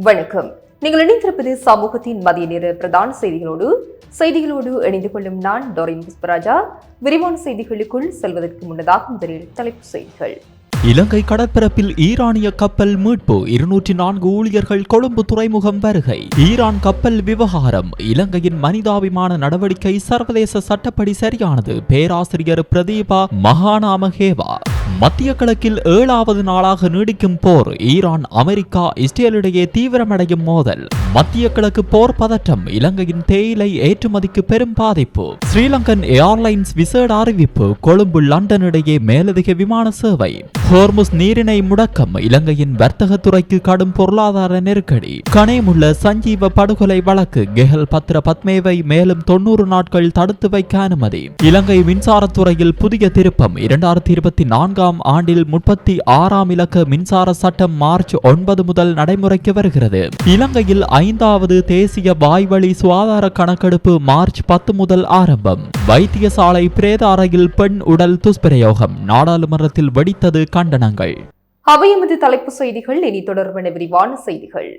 வணக்கம். நீங்கள் இணைந்திருப்பது சமூகத்தின் மதிய நேர பிரதான செய்திகளோடு இணைந்து கொள்ளும் நான் டோரின் புஷ்பராஜா. விரிவான செய்திகளுக்குள் செல்வதற்கு முன்னதாக முதலில் தலைப்புச் செய்திகள். இலங்கை கடற்பரப்பில் ஈரானிய கப்பல் மீட்பு, 204 ஊழியர்கள் கொழும்பு துறைமுகம் வருகை. ஈரான் கப்பல் விவகாரம், இலங்கையின் மனிதாபிமான நடவடிக்கை சர்வதேச சட்டப்படி சரியானது. பேராசிரியர் பிரதீபா மகாநாமகேவா. மத்திய கிழக்கில் 7வது நாளாக நீடிக்கும் போர், ஈரான் அமெரிக்கா இஸ்ரேலிடையே தீவிரமடையும் மோதல். மத்திய கிழக்கு போர் பதற்றம், இலங்கையின் தேயிலை ஏற்றுமதிக்கு பெரும் பாதிப்பு. ஸ்ரீலங்கன் ஏர்லைன்ஸ் விசேட அறிவிப்பு, கொழும்பு லண்டன் இடையே மேலதிக விமான சேவை. ஹோர்முஸ் நீரிணை முடக்கம், இலங்கையின் வர்த்தகத்துறைக்கு கடும் பொருளாதார நெருக்கடி. கனேமுள்ள சஞ்சீவ படுகொலை வழக்கு, கெஹல் பத்ர பத்மேவை மேலும் 90 நாட்கள் தடுத்து வைக்க அனுமதி. இலங்கை மின்சாரத்துறையில் புதிய திருப்பம், 2024 ஆண்டில் 36ஆம் இலக்க மின்சார சட்டம் மார்ச் 9 முதல் நடைமுறைக்கு வருகிறது. இலங்கையில் 5வது தேசிய வாய்வழி சுகாதார கணக்கெடுப்பு மார்ச் 10 முதல் ஆரம்பம். வைத்தியசாலை பிரேத அறையில் பெண் உடல் துஷ்பிரயோகம், நாடாளுமன்றத்தில் வெடித்தது கண்டனங்கள். அவையமது தலைப்பு செய்திகள். இனி தொடர்பான விரிவான செய்திகள்.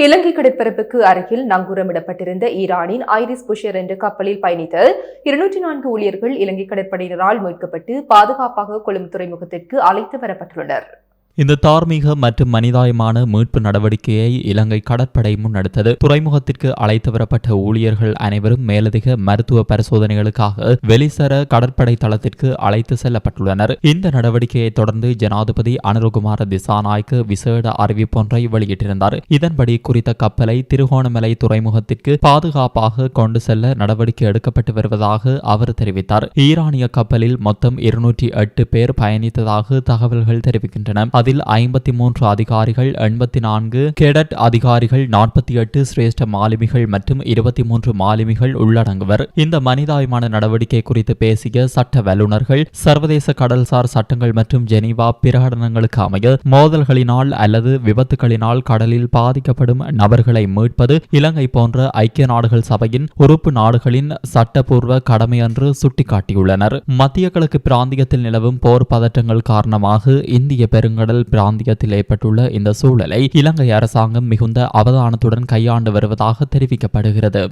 இலங்கை கடற்பரப்புக்கு அருகில் நங்கூரமிடப்பட்டிருந்த ஈரானின் ஐரிஸ் புஷர் என்ற கப்பலில் பயணித்த 204 ஊழியர்கள் இலங்கை கடற்படையினரால் மீட்கப்பட்டு பாதுகாப்பாக கொழும்பு துறைமுகத்திற்கு அழைத்து வரப்பட்டுள்ளனர். இந்த தார்மீக மற்றும் மனிதாயமான மீட்பு நடவடிக்கையை இலங்கை கடற்படை முன்னெடுத்தது. துறைமுகத்திற்கு அழைத்து வரப்பட்ட ஊழியர்கள் அனைவரும் மேலதிக மருத்துவ பரிசோதனைகளுக்காக வெளிசர கடற்படை தளத்திற்கு அழைத்து செல்லப்பட்டுள்ளனர். இந்த நடவடிக்கையை தொடர்ந்து ஜனாதிபதி அனுரகுமார திசாநாயக்க விசேட அறிவிப்பொன்றை வெளியிட்டிருந்தார். இதன்படி குறித்த கப்பலை திருகோணமலை துறைமுகத்திற்கு பாதுகாப்பாக கொண்டு செல்ல நடவடிக்கை எடுக்கப்பட்டு வருவதாக அவர் தெரிவித்தார். ஈரானிய கப்பலில் மொத்தம் 208 பேர் பயணித்ததாக தகவல்கள் தெரிவிக்கின்றன. அதில் 53 அதிகாரிகள், 84 கேடட் அதிகாரிகள், 48 சிரேஷ்ட மாலுமிகள் மற்றும் 23 மாலுமிகள் உள்ளடங்குவர். இந்த மனிதாயமான நடவடிக்கை குறித்து பேசிய சட்ட வல்லுநர்கள், சர்வதேச கடல்சார் சட்டங்கள் மற்றும் ஜெனீவா பிரகடனங்களுக்கு அமைய மோதல்களினால் அல்லது விபத்துகளினால் கடலில் பாதிக்கப்படும் நபர்களை மீட்பது இலங்கை போன்ற ஐக்கிய நாடுகள் சபையின் உறுப்பு நாடுகளின் சட்டப்பூர்வ கடமை என்று சுட்டிக்காட்டியுள்ளனர். மத்திய கிழக்கு பிராந்தியத்தில் நிலவும் போர் பதற்றங்கள் காரணமாக இந்திய பெருங்கடல் பிராந்தியத்தில் ஏற்பட்டுள்ள இந்த சூழலை இலங்கை அரசாங்கம் மிகுந்த அவதானத்துடன் கையாண்டு வருவதாக தெரிவிக்கப்படுகிறது.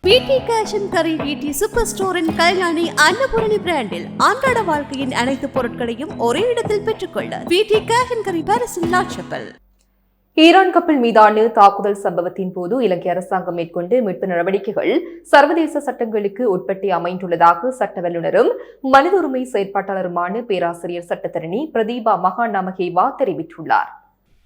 VT cash and carry VT super ஸ்டோரின் கல்யாணி அன்னபூரணி பிராண்டில் அன்றாட வாழ்க்கையின் அனைத்து பொருட்களையும் ஒரே இடத்தில் பெற்றுக்கொள்ள வீட்டி கேஷ் அண்ட் கரி பாரிஸின் லாட்சப்பல். ஈரான் கப்பல் மீதான தாக்குதல் சம்பவத்தின் போது இலங்கை அரசாங்கம் மேற்கொண்டு மீட்பு நடவடிக்கைகள் சர்வதேச சட்டங்களுக்கு உட்பட்டு அமைந்துள்ளதாக சட்ட வல்லுநரும் மனித உரிமை செயற்பாட்டாளருமான பேராசிரியர் சட்டத்தரணி பிரதீபா மகாநாமகேவா தெரிவித்துள்ளார்.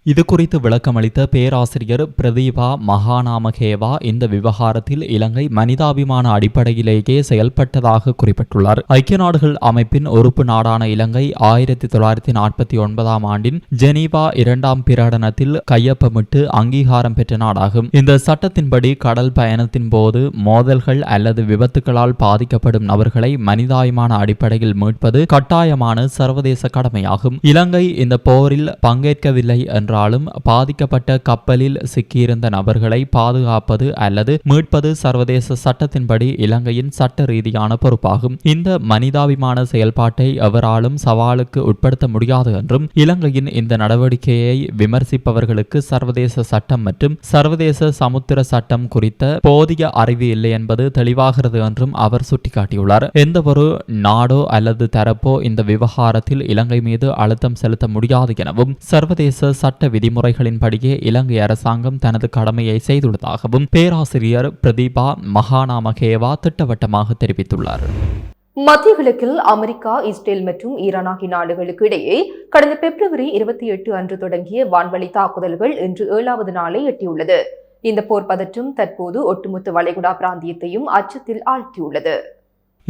இது குறித்து விளக்கமளித்த பேராசிரியர் பிரதீபா மகாநாமகேவா, இந்த விவகாரத்தில் இலங்கை மனிதாபிமான அடிப்படையிலேயே செயல்பட்டதாக குறிப்பிட்டுள்ளார். ஐக்கிய நாடுகள் அமைப்பின் உறுப்பு நாடான இலங்கை 1949ஆம் ஆண்டின் ஜெனீவா 2ஆம் பிரகடனத்தில் கையொப்பமிட்டு அங்கீகாரம் பெற்ற நாடாகும். இந்த சட்டத்தின்படி கடல் பயணத்தின் போது மோதல்கள் அல்லது விபத்துகளால் பாதிக்கப்படும் நபர்களை மனிதாயமான அடிப்படையில் மீட்பது கட்டாயமான சர்வதேச கடமையாகும். இலங்கை இந்த போரில் பங்கேற்கவில்லை என்றாலும் பாதிக்கப்பட்ட கப்பலில் சிக்கியிருந்த நபர்களை பாதுகாப்பது அல்லது மீட்பது சர்வதேச சட்டத்தின்படி இலங்கையின் சட்ட ரீதியான பொறுப்பாகும். இந்த மனிதாபிமான செயல்பாட்டை எவராலும் சவாலுக்கு உட்படுத்த முடியாது என்றும், இலங்கையின் இந்த நடவடிக்கையை விமர்சிப்பவர்களுக்கு சர்வதேச சட்டம் மற்றும் சர்வதேச சமுத்திர சட்டம் குறித்த போதிய அறிவு இல்லை என்பது தெளிவாகிறது என்றும் அவர் சுட்டிக்காட்டியுள்ளார். எந்தவொரு நாடோ அல்லது தரப்போ இந்த விவகாரத்தில் இலங்கை மீது அழுத்தம் செலுத்த முடியாது எனவும், சர்வதேச சட்ட விதிமுறைகளின்படியே இலங்கை அரசாங்கம் தனது கடமையை செய்துள்ளதாகவும் பேராசிரியர் பிரதீபா மகாநாமகேவா திட்டவட்டமாக தெரிவித்துள்ளார். மத்திய கிழக்கில் அமெரிக்கா, இஸ்ரேல் மற்றும் ஈரான் ஆகிய நாடுகளுக்கு இடையே கடந்த பிப்ரவரி 28 அன்று தொடங்கிய வான்வழி தாக்குதல்கள் இன்று 7வது நாளை எட்டியுள்ளது. இந்த போர் பதற்றம் தற்போது ஒட்டுமொத்த வளைகுடா பிராந்தியத்தையும் அச்சத்தில் ஆழ்த்தியுள்ளது.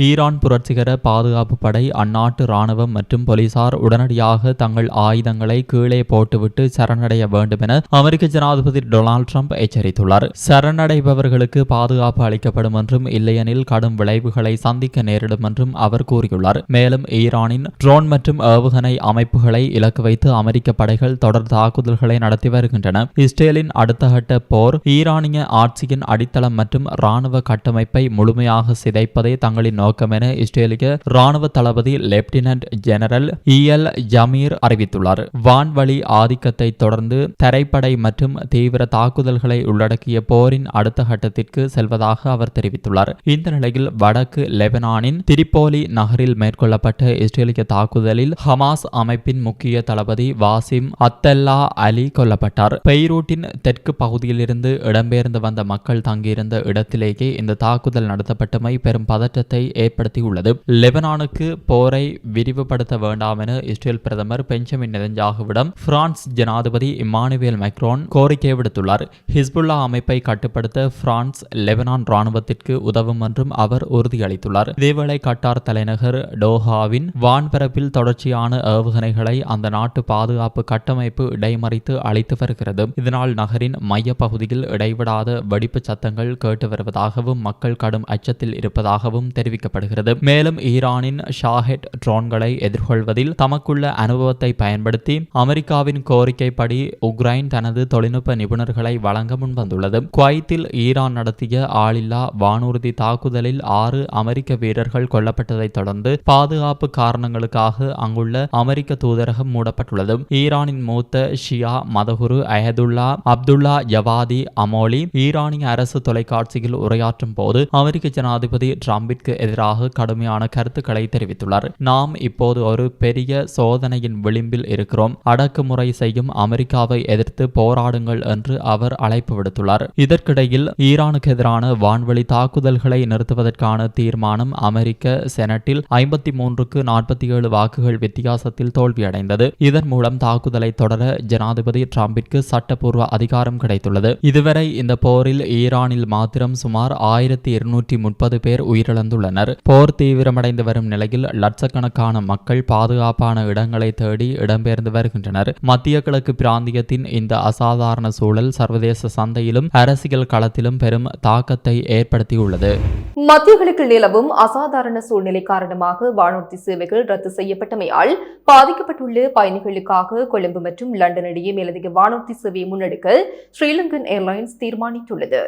ஈரான் புரட்சிகர பாதுகாப்பு படை, அந்நாட்டு இராணுவம் மற்றும் போலீசார் உடனடியாக தங்கள் ஆயுதங்களை கீழே போட்டுவிட்டு சரணடைய வேண்டும் என அமெரிக்க ஜனாதிபதி டொனால்ட் ட்ரம்ப் எச்சரித்துள்ளார். சரணடைபவர்களுக்கு பாதுகாப்பு அளிக்கப்படும் என்றும், இல்லையெனில் கடும் விளைவுகளை சந்திக்க நேரிடும் என்றும் அவர் கூறியுள்ளார். மேலும் ஈரானின் ட்ரோன் மற்றும் ஏவுகணை அமைப்புகளை இலக்கு வைத்து அமெரிக்க படைகள் தொடர் தாக்குதல்களை நடத்தி வருகின்றன. இஸ்ரேலின் அடுத்த கட்ட போர் ஈரானிய ஆட்சியின் அடித்தளம் மற்றும் இராணுவ கட்டமைப்பை முழுமையாக சிதைப்பதே தங்களின் நோக்கம் என இஸ்ரேலிய ராணுவ தளபதி லெப்டினன்ட் ஜெனரல் இஎல் ஜமீர் அறிவித்துள்ளார். வான்வழி ஆதிக்கத்தை தொடர்ந்து தரைப்படை மற்றும் தீவிர தாக்குதல்களை உள்ளடக்கிய போரின் அடுத்த கட்டத்திற்கு செல்வதாக அவர் தெரிவித்துள்ளார். இந்த நிலையில் வடக்கு லெபனானின் திரிப்போலி நகரில் மேற்கொள்ளப்பட்ட இஸ்ரேலிய தாக்குதலில் ஹமாஸ் அமைப்பின் முக்கிய தளபதி வாசிம் அத்தல்லா அலி கொல்லப்பட்டார். பெய்ரூட்டின் தெற்கு பகுதியிலிருந்து இடம்பெயர்ந்து வந்த மக்கள் தங்கியிருந்த இடத்திலேயே இந்த தாக்குதல் நடத்தப்பட்டமை பெரும் பதற்றத்தை ஏற்படுத்தியுள்ளது. லெபனானுக்கு போரை விரிவுபடுத்த வேண்டாம் என இஸ்ரேல் பிரதமர் பெஞ்சமின் நெதன்யாகுவிடம் பிரான்ஸ் ஜனாதிபதி இம்மானுவேல் மேக்ரோன் கோரிக்கை விடுத்துள்ளார். ஹிஸ்புல்லா அமைப்பை கட்டுப்படுத்த பிரான்ஸ் லெபனான் ராணுவத்திற்கு உதவும் என்றும் அவர் உறுதியளித்துள்ளார். இதேவேளை கட்டார் தலைநகர் டோஹாவின் வான்பரப்பில் தொடர்ச்சியான ஏவுகணைகளை அந்த நாட்டு பாதுகாப்பு கட்டமைப்பு இடைமறித்து அளித்து வருகிறது. இதனால் நகரின் மைய பகுதியில் இடைவிடாத வெடிப்பு சத்தங்கள் கேட்டு வருவதாகவும் மக்கள் கடும் அச்சத்தில் இருப்பதாகவும் தெரிவிக்கப்படுகிறது. மேலும் ஈரானின் ஷாஹெட் ட்ரோன்களை எதிர்கொள்வதில் தமக்குள்ள அனுபவத்தை பயன்படுத்தி அமெரிக்காவின் கோரிக்கைப்படி உக்ரைன் தனது தொழில்நுட்ப நிபுணர்களை வழங்க முன்வந்துள்ளது. குவைத்தில் ஈரான் நடத்திய ஆளில்லா வானூர்தி தாக்குதலில் 6 அமெரிக்க வீரர்கள் கொல்லப்பட்டதை தொடர்ந்து பாதுகாப்பு காரணங்களுக்காக அங்குள்ள அமெரிக்க தூதரகம் மூடப்பட்டுள்ளது. ஈரானின் மூத்த ஷியா மதகுரு அஹதுல்லா அப்துல்லா ஜவாதி அமோலி ஈரானிய அரசு தொலைக்காட்சியில் உரையாற்றும் போது அமெரிக்க ஜனாதிபதி டிரம்பிற்கு எதிராக கடுமையான கருத்துக்களை தெரிவித்துள்ளார். நாம் இப்போது ஒரு பெரிய சோதனையின் விளிம்பில் இருக்கிறோம். அடக்குமுறை செய்யும் அமெரிக்காவை எதிர்த்து போராடுங்கள் என்று அவர் அழைப்பு விடுத்துள்ளார். இதற்கிடையில் ஈரானுக்கு எதிரான வான்வழி தாக்குதல்களை நிறுத்துவதற்கான தீர்மானம் அமெரிக்க செனட்டில் 53-47 வாக்குகள் வித்தியாசத்தில் தோல்வியடைந்தது. இதன் மூலம் தாக்குதலை தொடர ஜனாதிபதி டிரம்பிற்கு சட்டப்பூர்வ அதிகாரம் கிடைத்துள்ளது. இதுவரை இந்த போரில் ஈரானில் மாத்திரம் சுமார் 1230 பேர் உயிரிழந்துள்ளனர். போர் தீவிரமடைந்து வரும் நிலையில் லட்சக்கணக்கான மக்கள் பாதுகாப்பான இடங்களை தேடி இடம்பெயர்ந்து வருகின்றனர். மத்திய கிழக்கு பிராந்தியத்தின் இந்த அசாதாரண சூழல் சர்வதேச சந்தையிலும் அரசியல் களத்திலும் பெரும் தாக்கத்தை ஏற்படுத்தியுள்ளது. மத்திய கிழக்கில் நிலவும் அசாதாரண சூழ்நிலை காரணமாக வானூர்தி சேவைகள் ரத்து செய்யப்பட்டமையால் பாதிக்கப்பட்டுள்ள பயணிகளுக்காக கொழும்பு மற்றும் லண்டன் இடையே மேலதிக வானூர்தி சேவையை முன்னெடுக்க ஸ்ரீலங்கன் ஏர்லைன்ஸ் தீர்மானித்துள்ளது.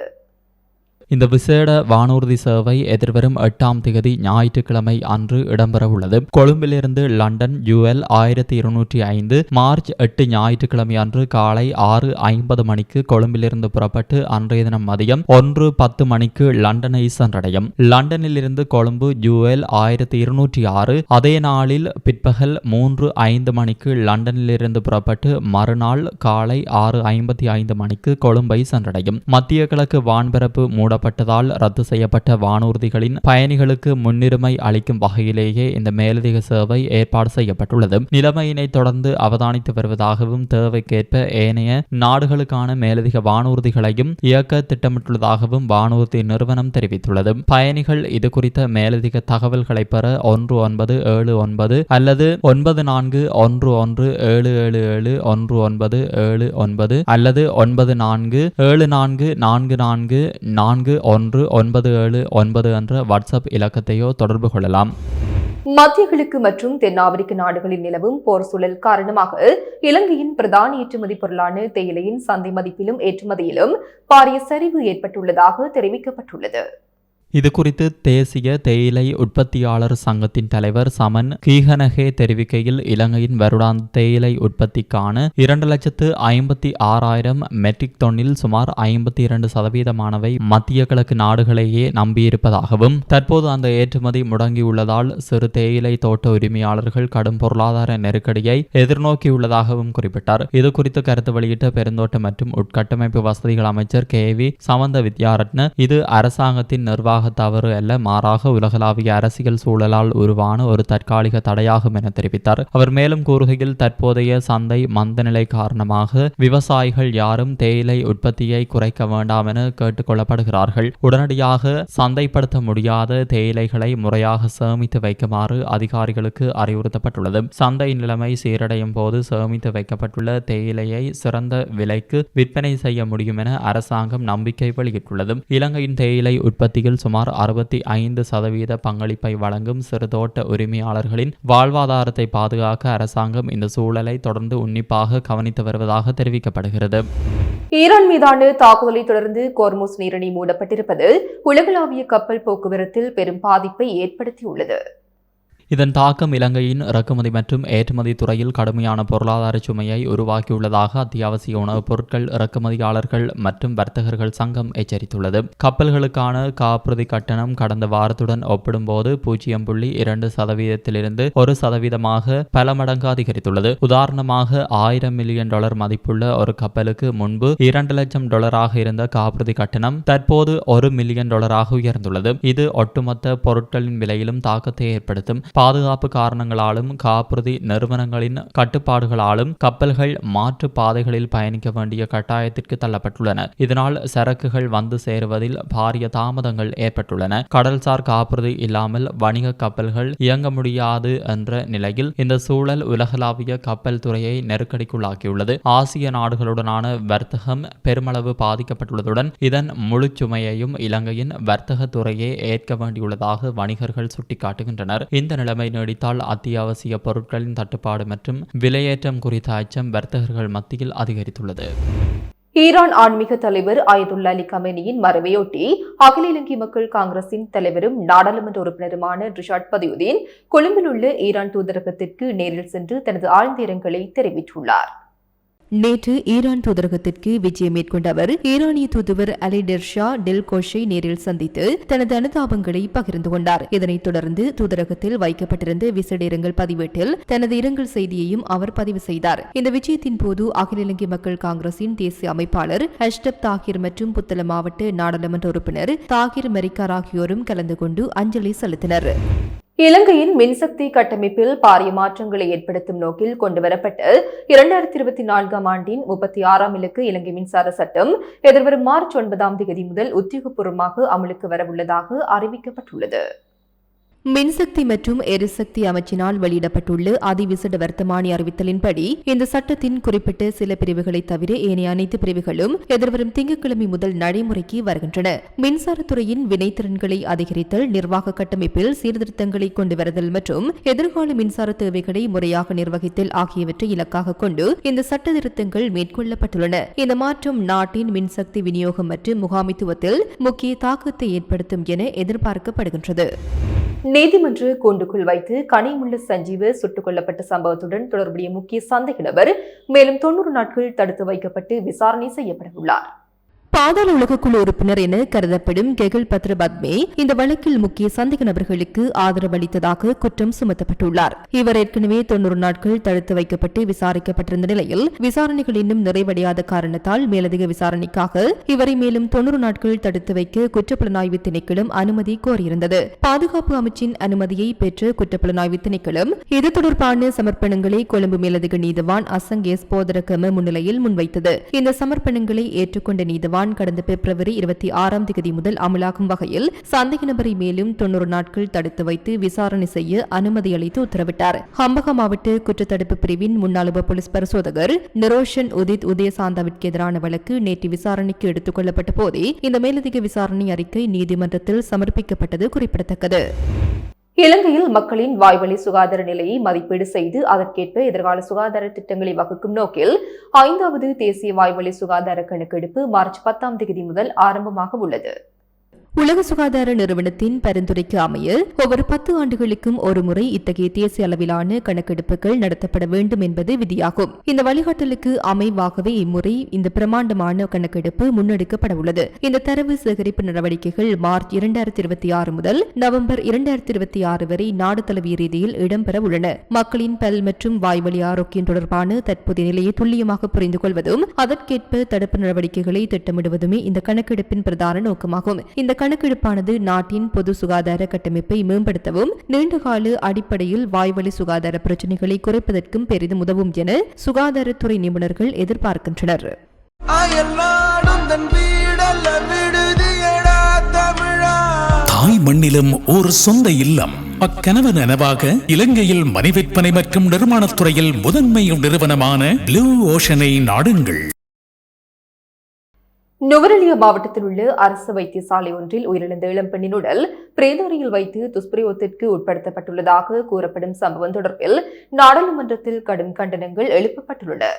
இந்த விசேட வானூர்தி சேவை எதிர்வரும் 8ஆம் தேதி ஞாயிற்றுக்கிழமை அன்று இடம்பெறவுள்ளது. கொழும்பிலிருந்து லண்டன் UL 1205 மார்ச் 8 ஞாயிற்றுக்கிழமை அன்று காலை 6:50 மணிக்கு கொழும்பிலிருந்து புறப்பட்டு அன்றைய தினம் மதியம் 1:10 மணிக்கு லண்டனை சென்றடையும். லண்டனில் இருந்து கொழும்பு UL 1206 அதே நாளில் பிற்பகல் 3:05 மணிக்கு லண்டனில் இருந்து புறப்பட்டு மறுநாள் காலை 6:55 மணிக்கு கொழும்பை சென்றடையும். மத்திய கிழக்கு வான்பரப்பு மூட ரத்து செய்யப்பட்ட வானூர்திகளின் பயணிகளுக்கு முன்னுரிமை அளிக்கும் வகையிலேயே இந்த மேலதிக சேவை ஏற்பாடு செய்யப்பட்டுள்ளது. நிலைமையினை தொடர்ந்து அவதானித்து வருவதாகவும் தேவைக்கேற்ப ஏனைய நாடுகளுக்கான மேலதிக வானூர்திகளையும் இயக்க திட்டமிட்டுள்ளதாகவும் வானூர்தி நிறுவனம் தெரிவித்துள்ளது. பயணிகள் இது குறித்த மேலதிக தகவல்களை பெற 1979 அல்லது 9411777199 அல்லது 9474444197 என்ற வாட்ஸ்அப் இலக்கத்தையோ தொடர்பு கொள்ளலாம். மத்திய கிழக்கு மற்றும் தென்னாப்பிரிக்க நாடுகளில் நிலவும் போர் சூழல் காரணமாக இலங்கையின் பிரதான ஏற்றுமதி பொருளான தேயிலையின் சந்தை மதிப்பிலும் ஏற்றுமதியிலும் பாரிய சரிவு ஏற்பட்டுள்ளதாக தெரிவிக்கப்பட்டுள்ளது. இது குறித்து தேசிய தேயிலை உற்பத்தியாளர் சங்கத்தின் தலைவர் சமன் கீகனகே தெரிவிக்கையில் இலங்கையின் வருடாந்த தேயிலை உற்பத்திக்கான 2,56,000 மெட்ரிக் டன்னில் சுமார் 52% மத்திய கிழக்கு நாடுகளையே நம்பியிருப்பதாகவும் தற்போது அந்த ஏற்றுமதி முடங்கியுள்ளதால் சிறு தேயிலை தோட்ட உரிமையாளர்கள் கடும் பொருளாதார நெருக்கடியை எதிர்நோக்கியுள்ளதாகவும் குறிப்பிட்டார். இது குறித்து கருத்து வெளியிட்ட பெருந்தோட்ட மற்றும் உட்கட்டமைப்பு வசதிகள் அமைச்சர் KV சமந்த வித்யாரத்ன இது அரசாங்கத்தின் நிர்வாக தவறு அல்ல, மாறாக உலகளாவிய அரசியல் சூழலால் உருவான ஒரு தற்காலிக தடையாகும் என தெரிவித்தார். அவர் மேலும் கூறுகையில் தற்போதைய சந்தை மந்தநிலை காரணமாக விவசாயிகள் யாரும் தேயிலை உற்பத்தியை குறைக்க வேண்டாம் என கேட்டுக் கொள்ளப்படுகிறார்கள். உடனடியாக சந்தைப்படுத்த முடியாத தேயிலைகளை முறையாக சேமித்து வைக்குமாறு அதிகாரிகளுக்கு அறிவுறுத்தப்பட்டுள்ளது. சந்தை நிலைமை சீரடையும் போது சேமித்து வைக்கப்பட்டுள்ள தேயிலையை சிறந்த விலைக்கு விற்பனை செய்ய முடியும் என அரசாங்கம் நம்பிக்கை வெளியிட்டுள்ளது. இலங்கையின் தேயிலை உற்பத்தியில் சுமார் 65% பங்களிப்பை வழங்கும் சிறுதோட்ட உரிமையாளர்களின் வாழ்வாதாரத்தை பாதுகாக்க அரசாங்கம் இந்த சூழலை தொடர்ந்து உன்னிப்பாக கவனித்து வருவதாக தெரிவிக்கப்படுகிறது. ஈரான் மீதான தாக்குதலை தொடர்ந்து கோர்முஸ் நீரிணை மூடப்பட்டிருப்பது உலகளாவிய கப்பல் போக்குவரத்தில் பெரும் பாதிப்பை ஏற்படுத்தியுள்ளது. இதன் தாக்கம் இலங்கையின் இறக்குமதி மற்றும் ஏற்றுமதி துறையில் கடுமையான பொருளாதார சுமையை உருவாக்கியுள்ளதாக அத்தியாவசிய உணவுப் பொருட்கள் இறக்குமதியாளர்கள் மற்றும் வர்த்தகர்கள் சங்கம் எச்சரித்துள்ளது. கப்பல்களுக்கான காப்புறுதி கட்டணம் கடந்த வாரத்துடன் ஒப்பிடும்போது 0.2% 1% பல மடங்கு அதிகரித்துள்ளது. உதாரணமாக $1,000 மில்லியன் மதிப்புள்ள ஒரு கப்பலுக்கு முன்பு $2 லட்சம் இருந்த காப்புறுதி கட்டணம் தற்போது $1 மில்லியன் உயர்ந்துள்ளது. இது ஒட்டுமொத்த பொருட்களின் விலையிலும் தாக்கத்தை ஏற்படுத்தும். பாதுகாப்பு காரணங்களாலும் காப்புறுதி நிறுவனங்களின் கட்டுப்பாடுகளாலும் கப்பல்கள் மாற்று பாதைகளில் பயணிக்க வேண்டிய கட்டாயத்திற்கு தள்ளப்பட்டுள்ளன. இதனால் சரக்குகள் வந்து சேருவதில் பாரிய தாமதங்கள் ஏற்பட்டுள்ளன. கடல்சார் காப்புறுதி இல்லாமல் வணிக கப்பல்கள் இயங்க முடியாது என்ற நிலையில் இந்த சூழல் உலகளாவிய கப்பல் துறையை நெருக்கடிக்குள்ளாக்கியுள்ளது. ஆசிய நாடுகளுடனான வர்த்தகம் பெருமளவு பாதிக்கப்பட்டுள்ளதுடன் இதன் முழு சுமையையும் இலங்கையின் வர்த்தக துறையே ஏற்க வேண்டியுள்ளதாக வணிகர்கள் சுட்டிக்காட்டுகின்றனர். இந்த நிலைமை நீடித்தால் அத்தியாவசிய பொருட்களின் தட்டுப்பாடு மற்றும் விலையேற்றம் குறித்த அச்சம் வர்த்தகர்கள் மத்தியில் அதிகரித்துள்ளது. ஈரான் ஆன்மீக தலைவர் அயதுல்லா அலி கமேனியின் மறைவையொட்டி அகில இலங்கை மக்கள் காங்கிரசின் தலைவரும் நாடாளுமன்ற உறுப்பினருமான ரிஷாட் பதியுதீன் கொழும்பில் உள்ள ஈரான் தூதரகத்திற்கு நேரில் சென்று தனது ஆழ்ந்த இரங்கலை தெரிவித்துள்ளார். நேற்று ஈரான் தூதரகத்திற்கு விஜயம் மேற்கொண்ட அவர் ஈரானிய தூதுவர் அலி டெர்ஷா டெல் கோஷை நேரில் சந்தித்து தனது அனுதாபங்களை பகிர்ந்து கொண்டார். இதனைத் தொடர்ந்து தூதரகத்தில் வைக்கப்பட்டிருந்த விசேட இரங்கல் பதிவேட்டில் தனது இரங்கல் செய்தியையும் அவர் பதிவு செய்தார். இந்த விஜயத்தின் போது அகில இலங்கை மக்கள் காங்கிரசின் தேசிய அமைப்பாளர் அஷ்டப் தாகிர் மற்றும் புத்தளம் மாவட்ட நாடாளுமன்ற உறுப்பினர் தாகிர் மெரிக்கார் ஆகியோரும் கலந்து கொண்டு அஞ்சலி செலுத்தினர். இலங்கையின் மின்சக்தி கட்டமைப்பில் பாரிய மாற்றங்களை ஏற்படுத்தும் நோக்கில் கொண்டுவரப்பட்ட 2024 ஆண்டின் 36ஆம் இலக்கு இலங்கை மின்சார சட்டம் எதிர்வரும் மார்ச் 9 முதல் உத்தியோகபூர்வமாக அமலுக்கு வரவுள்ளதாக அறிவிக்கப்பட்டுள்ளது. மின்சக்தி மற்றும் எரிசக்தி அமைச்சினால் வெளியிடப்பட்டுள்ள அதிவிசேட வர்த்தமானி அறிவித்தலின்படி இந்த சட்டத்தின் குறிப்பிட்ட சில பிரிவுகளை தவிர ஏனைய அனைத்து பிரிவுகளும் எதிர்வரும் திங்கட்கிழமை முதல் நடைமுறைக்கு வருகின்றன. மின்சாரத்துறையின் வினைத்திறன்களை அதிகரித்தல், நிர்வாக கட்டமைப்பில் சீர்திருத்தங்களை கொண்டுவருதல் மற்றும் எதிர்கால மின்சார தேவைகளை முறையாக நிர்வகித்தல் ஆகியவற்றை இலக்காக கொண்டு இந்த சட்ட திருத்தங்கள் மேற்கொள்ளப்பட்டுள்ளன. இந்த மாற்றம் நாட்டின் மின்சக்தி விநியோகம் மற்றும் முகாமைத்துவத்தில் முக்கிய தாக்கத்தை ஏற்படுத்தும் என எதிர்பார்க்கப்படுகின்றது. நீதிமன்ற கூண்டுக்குள் வைத்து கனிமுள்ள சஞ்சீவ சுட்டுக் கொல்லப்பட்ட சம்பவத்துடன் தொடர்புடைய முக்கிய சந்தேக நபர் மேலும் 90 நாட்கள் தடுத்து வைக்கப்பட்டு விசாரணை செய்யப்பட உள்ளார். பாதாள உலகக்குழு உறுப்பினர் என கருதப்படும் கெகல் பத்ர பத்மே இந்த வழக்கில் முக்கிய சந்தேக நபர்களுக்கு ஆதரவு அளித்ததாக குற்றம் சுமத்தப்பட்டுள்ளார். இவர் ஏற்கனவே 90 நாட்கள் தடுத்து வைக்கப்பட்டு விசாரிக்கப்பட்டிருந்த நிலையில் விசாரணைகள் இன்னும் நிறைவடையாத காரணத்தால் மேலதிக விசாரணைக்காக இவரை மேலும் 90 நாட்கள் தடுத்து வைக்க குற்றப்புலனாய்வு திணைக்களம் அனுமதி கோரியிருந்தது. பாதுகாப்பு அமைச்சின் அனுமதியை பெற்ற குற்றப்புலனாய்வு திணைக்களம் இது தொடர்பான சமர்ப்பணங்களை கொழும்பு மேலதிக நீதிவான் அசங்கேஸ் போதரகம முன்னிலையில் முன்வைத்தது. இந்த சமர்ப்பணங்களை ஏற்றுக்கொண்ட நீதிவான் கடந்த பிப்ரவரி 26 முதல் அமலாகும் வகையில் சந்தேக நபரை மேலும் 90 நாட்கள் தடுத்து வைத்து விசாரணை செய்ய அனுமதி அளித்து உத்தரவிட்டார். ஹம்பக மாவட்ட குற்றத்தடுப்பு பிரிவின் முன்னாள் உப போலீஸ் பரிசோதகர் நிரோஷன் உதித் உதயசாந்தாவிற்கு எதிரான வழக்கு நேற்று விசாரணைக்கு எடுத்துக் கொள்ளப்பட்ட போதே இந்த மேலதிக விசாரணை அறிக்கை நீதிமன்றத்தில் சமர்ப்பிக்கப்பட்டது குறிப்பிடத்தக்கது. இலங்கையில் மக்களின் வாய்வழி சுகாதார நிலையை மதிப்பீடு செய்து அதற்கேற்ப எதிர்கால சுகாதார திட்டங்களை வகுக்கும் நோக்கில் 5வது தேசிய வாய்வழி சுகாதார கணக்கெடுப்பு மார்ச் 10 முதல் ஆரம்பமாக உள்ளது. உலக சுகாதார நிறுவனத்தின் பரிந்துரைக்கு அமைய ஒவ்வொரு 10 ஆண்டுகளுக்கும் ஒரு முறை இத்தகைய தேசிய அளவிலான கணக்கெடுப்புகள் நடத்தப்பட வேண்டும் என்பது விதியாகும். இந்த வழிகாட்டலுக்கு அமைவாகவே இம்முறை இந்த பிரமாண்டமான கணக்கெடுப்பு முன்னெடுக்கப்பட உள்ளது. இந்த தரவு சேகரிப்பு நடவடிக்கைகள் மார்ச் 2026 முதல் நவம்பர் 2026 வரை நாடு தழுவிய ரீதியில் இடம்பெற உள்ளன. மக்களின் பல் மற்றும் வாய்வழி ஆரோக்கியம் தொடர்பான தற்போதைய நிலையை துல்லியமாக புரிந்து கொள்வதும் அதற்கேற்ப தடுப்பு நடவடிக்கைகளை திட்டமிடுவதுமே இந்த கணக்கெடுப்பின் பிரதான நோக்கமாகும். இந்த கணக்கெடுப்பானது நாட்டின் பொது சுகாதார கட்டமைப்பை மேம்படுத்தவும் நீண்டகால அடிப்படையில் வாய்வழி சுகாதார பிரச்சினைகளை குறைப்பதற்கும் பெரிதும் உதவும் என சுகாதாரத்துறை நிபுணர்கள் எதிர்பார்க்கின்றனர். தாய் மண்ணிலும் ஒரு சொந்த இல்லம் அக்கனவு நனவாக இலங்கையில் மனை விற்பனை மற்றும் நிர்மாணத்துறையில் முதன்மை நிறுவனமான ப்ளூ ஓஷனை நாடுங்கள். நுவரெலியா மாவட்டத்தில் உள்ள அரசு வைத்தியசாலை ஒன்றில் உயிரிழந்த இளம்பெண்ணின் உடல் பிரேத அறையில் வைத்து துஷ்பிரயோகத்திற்கு உட்படுத்தப்பட்டுள்ளதாக கூறப்படும் சம்பவம் தொடர்பில் நாடாளுமன்றத்தில் கடும் கண்டனங்கள் எழுப்பப்பட்டுள்ளன.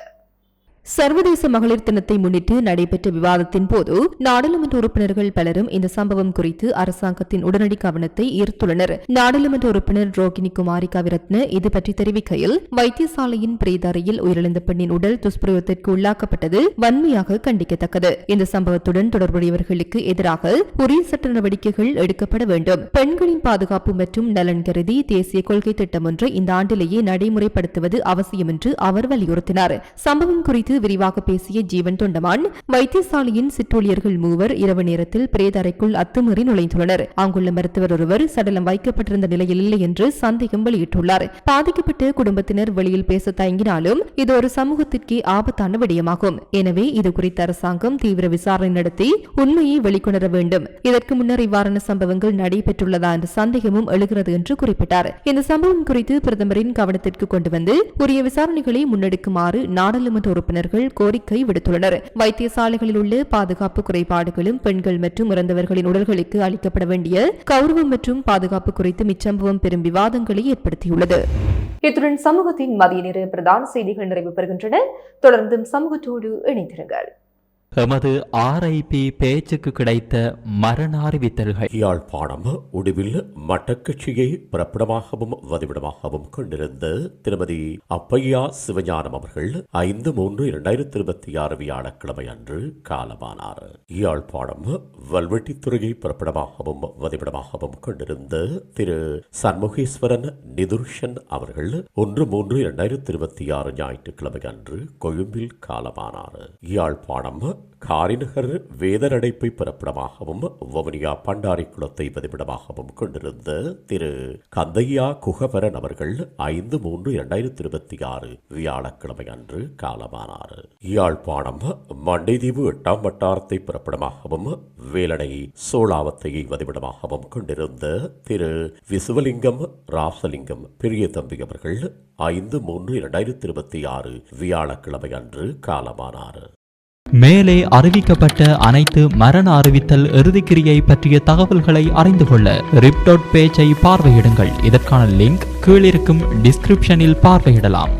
சர்வதேச மகளிர் தினத்தை முன்னிட்டு நடைபெற்ற விவாதத்தின் போது நாடாளுமன்ற உறுப்பினர்கள் பலரும் இந்த சம்பவம் குறித்து அரசாங்கத்தின் உடனடி கவனத்தை ஈர்த்துள்ளனர். நாடாளுமன்ற உறுப்பினர் ரோகிணி குமாரி கவிரத்ன இது பற்றி தெரிவிக்கையில், வைத்தியசாலையின் பிரேத அறையில் உயிரிழந்த பெண்ணின் உடல் துஷ்பிரயோகத்திற்கு உள்ளாக்கப்பட்டது வன்மையாக கண்டிக்கத்தக்கது. இந்த சம்பவத்துடன் தொடர்புடையவர்களுக்கு எதிராக உரிய சட்ட நடவடிக்கைகள் எடுக்கப்பட வேண்டும். பெண்களின் பாதுகாப்பு மற்றும் நலன் கருதி தேசிய கொள்கை திட்டம் ஒன்றை இந்த ஆண்டிலேயே நடைமுறைப்படுத்துவது அவசியம் என்று அவர் வலியுறுத்தினார். சம்பவம் குறித்து விரிவாக பேசிய ஜீவன் தொண்டமான், வைத்தியசாலையின் சிற்றூழியர்கள் மூவர் இரவு நேரத்தில் பிரேத அறைக்குள் அத்துமீறி நுழைந்துள்ளனர். அங்குள்ள மருத்துவர் ஒருவர் சடலம் வைக்கப்பட்டிருந்த நிலையில் இல்லை என்று சந்தேகம் வெளியிட்டுள்ளார். பாதிக்கப்பட்ட குடும்பத்தினர் வெளியில் பேச தயங்கினாலும் இது ஒரு சமூகத்திற்கே ஆபத்தான விடயமாகும். எனவே இது குறித்து அரசாங்கம் தீவிர விசாரணை நடத்தி உண்மையை வெளிக்கொணர வேண்டும். இதற்கு முன்னர் இவ்வாறான சம்பவங்கள் நடைபெற்றுள்ளதா என்ற சந்தேகமும் எழுகிறது என்று குறிப்பிட்டார். இந்த சம்பவம் குறித்து பிரதமரின் கவனத்திற்கு கொண்டு வந்து உரிய விசாரணைகளை முன்னெடுக்குமாறு நாடாளுமன்ற உறுப்பினர் கோரிக்கை விடுத்துள்ளனர். வைத்தியசாலைகளில் உள்ள பாதுகாப்பு குறைபாடுகளும் பெண்கள் மற்றும் இறந்தவர்களின் உடல்களுக்கு அளிக்கப்பட வேண்டிய கௌரவம் மற்றும் பாதுகாப்பு குறித்து இச்சம்பவம் பெரும் விவாதங்களை ஏற்படுத்தியுள்ளது. இத்துடன் சமூகத்தின் மதிய நேர பிரதான செய்திகள் நிறைவு பெறுகின்றன. தொடர்ந்தும் சமூகத்தோடு இணைந்திருங்கள். எமது RIP பேச்சுக்கு கிடைத்த மரண அறிவித்தல்கள். யாழ்ப்பாணம் உடுவில் மட்டக்கட்சியை பிறப்பிடமாகவும் வதிவிடமாகவும் கொண்டிருந்த திருமதி அப்பையா சிவஞானம் அவர்கள் 5/3/2026 வியாழக்கிழமை அன்று காலமானார். யாழ்ப்பாணம் வல்வெட்டித்துறையை பிறப்பிடமாகவும் வதிவிடமாகவும் கொண்டிருந்த திரு சண்முகேஸ்வரன் நிதுர்ஷன் அவர்கள் 1/3/2026 ஞாயிற்றுக்கிழமை அன்று கொழும்பில் காலமானார். யாழ்ப்பாணம் காரிநகர் வேதரடைப்பை பிறப்பிடமாகவும் வவுனியா பண்டாரி குளத்தை பதிவிடமாகவும் கொண்டிருந்த திரு கந்தையா குகவரன் அவர்கள் 5/3/2026 வியாழக்கிழமை அன்று காலமானார். யாழ்ப்பாணம் மண்டைதீவு 8ஆம் வட்டாரத்தை பிறப்பிடமாகவும் வேலனை சோழாவத்தையை பதிவிடமாகவும் கொண்டிருந்த திரு விசுவலிங்கம் ராசலிங்கம் பெரிய தம்பி அவர்கள் 5/3/2026 வியாழக்கிழமை அன்று காலமானார். மேலே அறிவிக்கப்பட்ட அனைத்து மரண அறிவித்தல் இறுதிக்கிரியை பற்றிய தகவல்களை அறிந்து கொள்ள ரிப் பேஜை பார்வையிடுங்கள். இதற்கான லிங்க் கீழிருக்கும் டிஸ்கிரிப்ஷனில் பார்வையிடலாம்.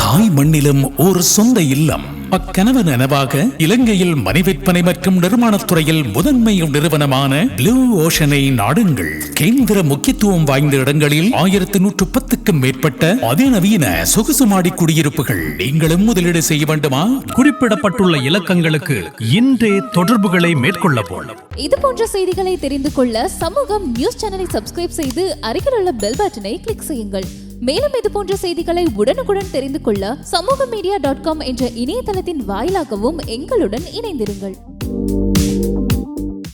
தாய் மண்ணிலும் ஒரு சொந்த இல்லம் அக்கனவு நனவாக இலங்கையில் மணிவிற்பனை மற்றும் நிர்மாணத்துறையில் முதன்மை நிறுவனமான ப்ளூ ஓஷனை நாடுங்கள். கேந்திர முக்கியத்துவம் வாய்ந்த இடங்களில் 1110க்கும் மேற்பட்ட அதிநவீன சொகுசு மாடி குடியிருப்புகள். நீங்களும் முதலீடு செய்ய வேண்டுமா? குறிப்பிடப்பட்டுள்ள இலக்கங்களுக்கு இன்றே தொடர்புகளை மேற்கொள்ளவும். இது போன்ற செய்திகளை தெரிந்து கொள்ள சமூகம் நியூஸ் சேனலை சப்ஸ்கிரைப் செய்து அருகில் உள்ள பெல் பட்டனை கிளிக் செய்யுங்கள். மேலும் இது போன்ற செய்திகளை உடனுக்குடன் தெரிந்து கொள்ள சமூகமீடியா.com என்ற இணையதளத்தின் வாயிலாகவும் எங்களுடன் இணைந்திருங்கள்.